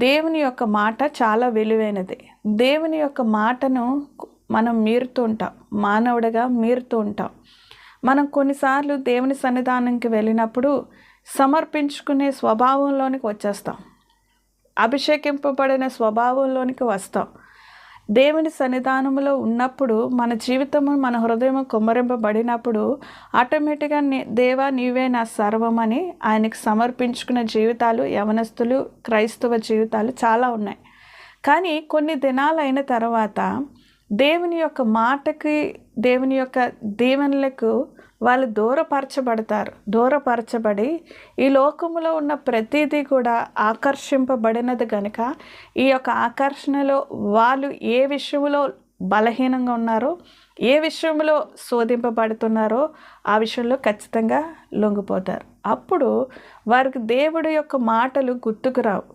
దేవుని యొక్క మాట చాలా విలువైనది. దేవుని యొక్క మాటను మనం మీరుతూ ఉంటాం, మానవుడిగా మీరుతూ ఉంటాం. మనం కొన్నిసార్లు దేవుని సన్నిధానంకి వెళ్ళినప్పుడు సమర్పించుకునే స్వభావంలోనికి వచ్చేస్తాం, అభిషేకింపబడిన స్వభావంలోనికి వస్తాం. దేవుని సన్నిధానంలో ఉన్నప్పుడు మన జీవితము, మన హృదయం కుమ్మరింపబడినప్పుడు ఆటోమేటిక్గా దేవా నీవే నా సర్వమని ఆయనకి సమర్పించుకున్న జీవితాలు, యవనస్తులు, క్రైస్తవ జీవితాలు చాలా ఉన్నాయి. కానీ కొన్ని దినాలు అయిన తర్వాత దేవుని యొక్క మాటకి, దేవుని యొక్క దీవెనలకు వాళ్ళు దూరపరచబడి ఈ లోకములో ఉన్న ప్రతిదీ కూడా ఆకర్షింపబడినది కనుక ఈ యొక్క ఆకర్షణలో వాళ్ళు ఏ విషయంలో బలహీనంగా ఉన్నారో, ఏ విషయంలో శోధింపబడుతున్నారో ఆ విషయంలో ఖచ్చితంగా లొంగిపోతారు. అప్పుడు వారికి దేవుడి యొక్క మాటలు గుర్తుకు రావు.